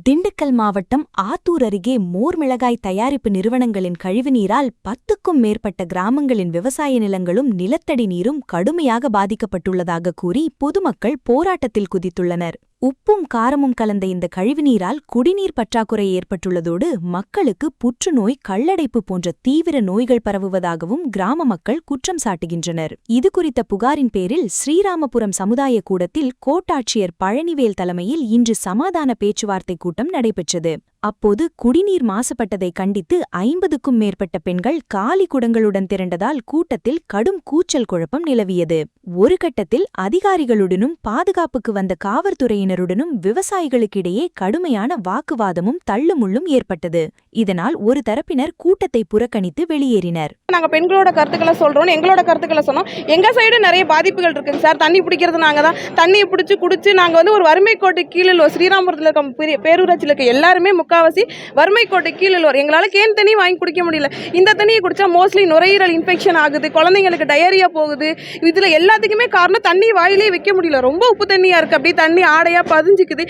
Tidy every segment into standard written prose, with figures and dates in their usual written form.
திண்டுக்கல் மாவட்டம் ஆத்தூர் அருகே மோர் மிளகாய் தயாரிப்பு நிறுவனங்களின் கழிவுநீரால் 10க்கும் மேற்பட்ட கிராமங்களின் விவசாய நிலங்களும் நிலத்தடி நீரும் கடுமையாக பாதிக்கப்பட்டுள்ளதாக கூறி பொதுமக்கள் போராட்டத்தில் குதித்துள்ளனர். உப்பும் காரமும் கலந்த இந்த கழிவுநீரால் குடிநீர் பற்றாக்குறை ஏற்பட்டுள்ளதோடு மக்களுக்கு புற்றுநோய், கல்லடைப்பு போன்ற தீவிர நோய்கள் பரவுவதாகவும் கிராம மக்கள் குற்றம் சாட்டுகின்றனர். இதுகுறித்த புகாரின் பேரில் ஸ்ரீராமபுரம் சமுதாய கூடத்தில் கோட்டாட்சியர் பழனிவேல் தலைமையில் இன்று சமாதான பேச்சுவார்த்தை கூட்டம் நடைபெற்றது. அப்போது குடிநீர் மாசுபட்டதை கண்டித்து 50க்கும் மேற்பட்ட பெண்கள் காலி குடங்களுடன் திரண்டதால் கூட்டத்தில் கடும் கூச்சல் குழப்பம் நிலவியது. ஒரு கட்டத்தில் அதிகாரிகளுடனும் பாதுகாப்புக்கு வந்த காவல்துறையினருடனும் விவசாயிகளுக்கிடையே கடுமையான வாக்குவாதமும் தள்ளுமுள்ளும் ஏற்பட்டது. இதனால் ஒரு தரப்பினர் கூட்டத்தை புறக்கணித்து வெளியேறினர். நாங்க பெண்களோட கருத்துக்களை சொல்றோம், எங்களோட கருத்துக்களை சொன்னோம். எங்க சைடு நிறைய பாதிப்புகள் இருக்குங்க சார். தண்ணி பிடிக்கிறது நாங்க தான். தண்ணியை பிடிச்சி குடிச்சு நாங்க ஒரு வறுமை கோட்டை கீழே ஸ்ரீராமபுரத்தில் இருக்க பேரூராட்சியில் இருக்க எல்லாருமே முக்காவாசி வறுமை கோட்டை கீழே வரும். எங்களால் கேன் தண்ணி வாங்கி குடிக்க முடியல. இந்த தண்ணியை குடிச்சா மோஸ்ட்லி நுரையீரல் இன்ஃபெக்ஷன் ஆகுது, குழந்தைங்களுக்கு டயரியா போகுது. இதுல எல்லாத்துக்குமே காரணம் தண்ணி வாயிலே வைக்க முடியல. ரொம்ப உப்பு தண்ணியா இருக்கு, அப்படி தண்ணி ஆடையா பதிஞ்சுக்குது.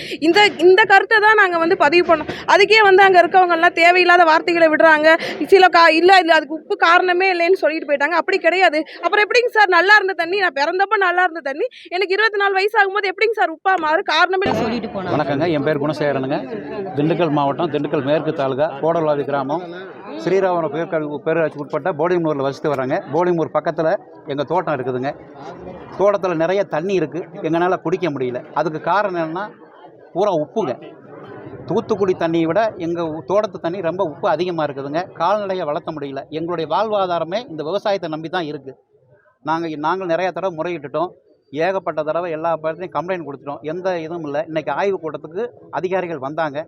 இந்த கருத்தை தான் நாங்க பதிவு பண்ணோம். அதுக்கே அங்க இருக்கவங்க எல்லாம் தேவையில்லாத வார்த்தைகளை விடுறாங்க. சில இல்ல அதுக்கு உப்பு காரணமே இல்லைன்னு சொல்லிட்டு போயிட்டாங்க. அப்படி கிடையாது. அப்புறம் எப்படிங்க சார் நல்லா இருந்த தண்ணி, நான் பிறந்தப்ப நல்லா இருந்த தண்ணி எனக்கு 24 வயசு ஆகும்போது எப்படிங்க சார் உப்பா மாறு? காரணமே சொல்லிட்டு போனாங்க. வணக்கங்க, என் பேர் குணசேகரனுங்க. திண்டுக்கல் மாவட்டம் திண்டுக்கல் மேற்கு தாலுகா கோடல்வாதி கிராமம் ஸ்ரீராமபுரம் பேரூராட்சிக்கு உட்பட்ட போடிமூரில் வசித்து வராங்க. போடிமூர் பக்கத்தில் எங்கள் தோட்டம் இருக்குதுங்க. தோட்டத்தில் நிறைய தண்ணி இருக்குது, எங்களால் குடிக்க முடியல. அதுக்கு காரணம் என்னென்னா பூரா உப்புங்க. தூத்துக்குடி தண்ணியை விட எங்கள் தோட்டத்து தண்ணி ரொம்ப உப்பு அதிகமாக இருக்குதுங்க. கால்நடையை வளர்த்த முடியல. எங்களுடைய வாழ்வாதாரமே இந்த விவசாயத்தை நம்பி தான் இருக்குது. நாங்கள் நிறையா தடவை முறையிட்டுட்டோம். ஏகப்பட்ட தடவை எல்லா பேர்த்தையும் கம்ப்ளைண்ட் கொடுத்துட்டோம். எந்த இதுவும் இல்லை. இன்றைக்கி ஆய்வு கூட்டத்துக்கு அதிகாரிகள் வந்தவங்க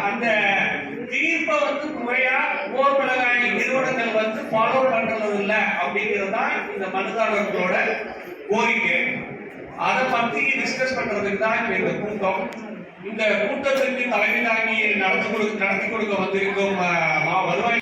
அந்த தீர்ப்பை முறையா மோர் மிளகாய் நிறுவனங்கள் ஃபாலோ பண்றது இல்லை அப்படிங்கிறதா இந்த மனுதாரர்களோட கோரிக்கை. அதை பற்றி டிஸ்கஸ் பண்றதுக்கு தான் இந்த கூட்டம். இந்த கூட்டத்திற்கு தலைமை தாங்கி நடத்தி கொடுக்க வந்திருக்கும் வருவாய்